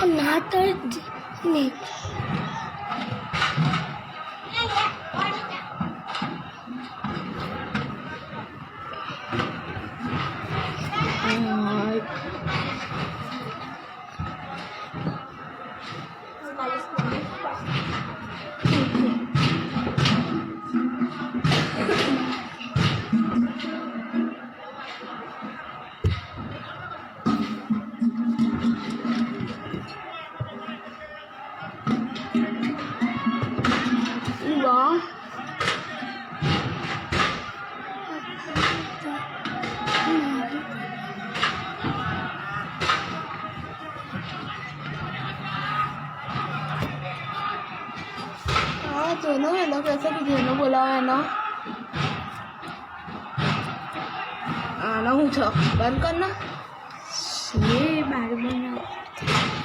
नाटर में दोनों है ना, कैसे भी दोनों बोला है ना आना हूँ बंद करना ये बार बार